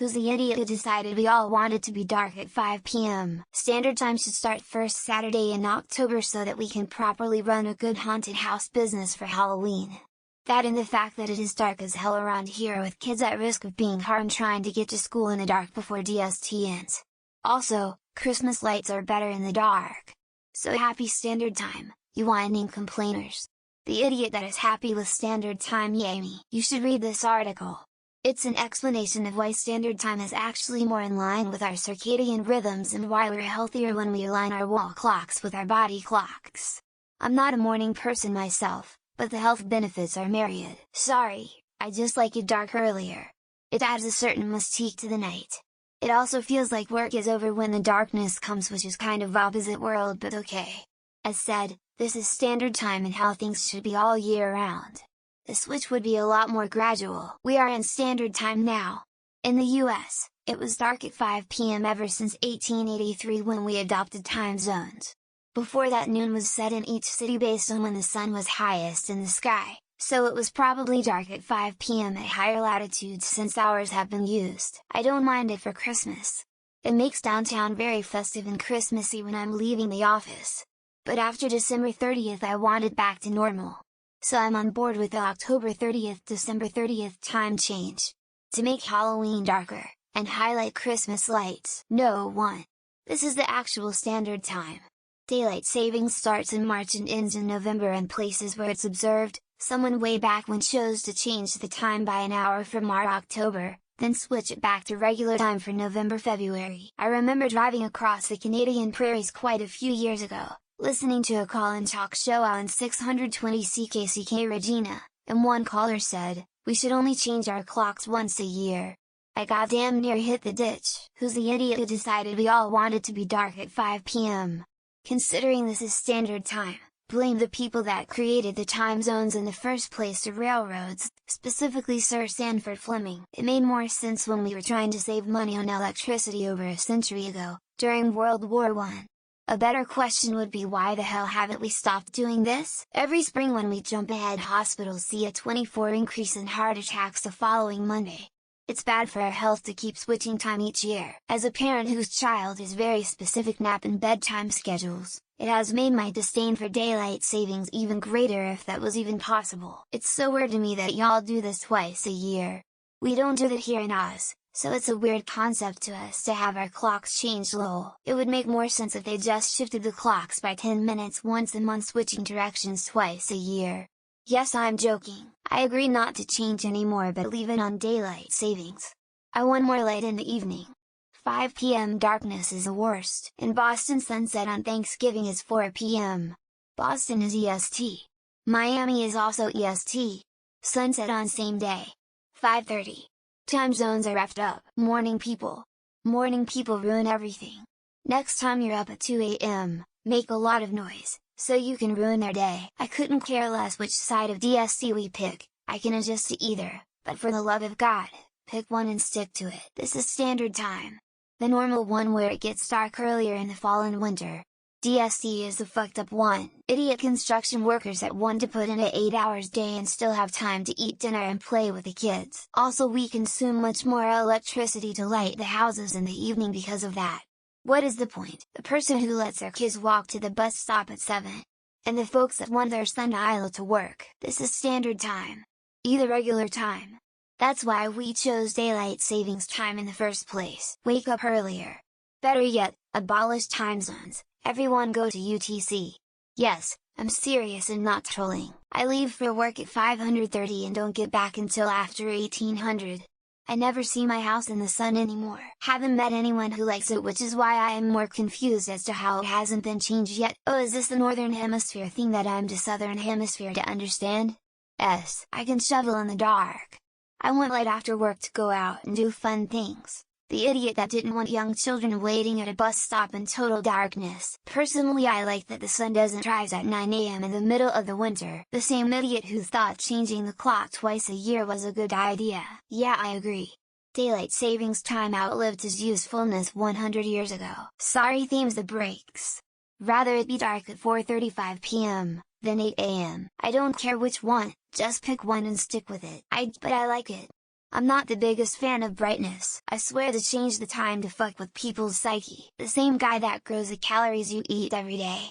Who's the idiot who decided we all want it to be dark at 5 p.m? Standard Time should start first Saturday in October so that we can properly run a good haunted house business for Halloween. That and the fact that it is dark as hell around here with kids at risk of being harmed trying to get to school in the dark before DST ends. Also, Christmas lights are better in the dark. So happy Standard Time, you whining complainers! The idiot that is happy with Standard Time, yay me! You should read this article. It's an explanation of why Standard Time is actually more in line with our circadian rhythms and why we're healthier when we align our wall clocks with our body clocks. I'm not a morning person myself, but the health benefits are myriad. Sorry, I just like it dark earlier. It adds a certain mystique to the night. It also feels like work is over when the darkness comes, which is kind of opposite world, but okay. As said, this is Standard Time and how things should be all year round. The switch would be a lot more gradual. We are in Standard Time now. In the US, it was dark at 5 p.m. ever since 1883 when we adopted time zones. Before that, noon was set in each city based on when the sun was highest in the sky, so it was probably dark at 5 p.m. at higher latitudes since hours have been used. I don't mind it for Christmas. It makes downtown very festive and Christmassy when I'm leaving the office. But after December 30th I want it back to normal. So I'm on board with the October 30th December 30th time change. To make Halloween darker, and highlight Christmas lights. No one. This is the actual Standard Time. Daylight savings starts in March and ends in November, and places where it's observed, someone way back when chose to change the time by an hour for October, then switch it back to regular time for November-February. I remember driving across the Canadian prairies quite a few years ago, listening to a call-in talk show on 620 CKCK Regina, and one caller said, "We should only change our clocks once a year." I got damn near hit the ditch. Who's the idiot who decided we all want it to be dark at 5 p.m? Considering this is Standard Time, blame the people that created the time zones in the first place, the railroads, specifically Sir Sanford Fleming. It made more sense when we were trying to save money on electricity over a century ago, during World War I. A better question would be, why the hell haven't we stopped doing this? Every spring when we jump ahead, hospitals see a 24% increase in heart attacks the following Monday. It's bad for our health to keep switching time each year. As a parent whose child has very specific nap and bedtime schedules, it has made my disdain for daylight savings even greater, if that was even possible. It's so weird to me that y'all do this twice a year. We don't do that here in Oz, so it's a weird concept to us to have our clocks changed. Lol. It would make more sense if they just shifted the clocks by 10 minutes once a month, switching directions twice a year. Yes, I'm joking. I agree not to change anymore, but leave it on daylight savings. I want more light in the evening. 5 p.m. darkness is the worst. In Boston, sunset on Thanksgiving is 4 p.m. Boston is EST. Miami is also EST. Sunset on same day. 5:30. Time zones are effed up. Morning people. Morning people ruin everything. Next time you're up at 2 a.m., make a lot of noise, so you can ruin their day. I couldn't care less which side of DST we pick, I can adjust to either, but for the love of God, pick one and stick to it. This is Standard Time. The normal one where it gets dark earlier in the fall and winter. DST is the fucked up one. Idiot construction workers that want to put in a 8 hours day and still have time to eat dinner and play with the kids. Also, we consume much more electricity to light the houses in the evening because of that. What is the point? The person who lets their kids walk to the bus stop at 7. And the folks that want their son to idle to work. This is Standard Time. Either regular time. That's why we chose daylight savings time in the first place. Wake up earlier. Better yet, abolish time zones. Everyone go to UTC. Yes, I'm serious and not trolling. I leave for work at 5:30 and don't get back until after 1800. I never see my house in the sun anymore. Haven't met anyone who likes it, which is why I am more confused as to how it hasn't been changed yet. Oh, is this the Northern Hemisphere thing that I'm to Southern Hemisphere to understand? Yes, I can shovel in the dark. I want light after work to go out and do fun things. The idiot that didn't want young children waiting at a bus stop in total darkness. Personally, I like that the sun doesn't rise at 9 a.m. in the middle of the winter. The same idiot who thought changing the clock twice a year was a good idea. Yeah, I agree. Daylight savings time outlived its usefulness 100 years ago. Sorry, themes the breaks. Rather it be dark at 4:35 p.m. than 8 a.m. I don't care which one, just pick one and stick with it. But I like it. I'm not the biggest fan of brightness, I swear to change the time to fuck with people's psyche, the same guy that grows the calories you eat every day.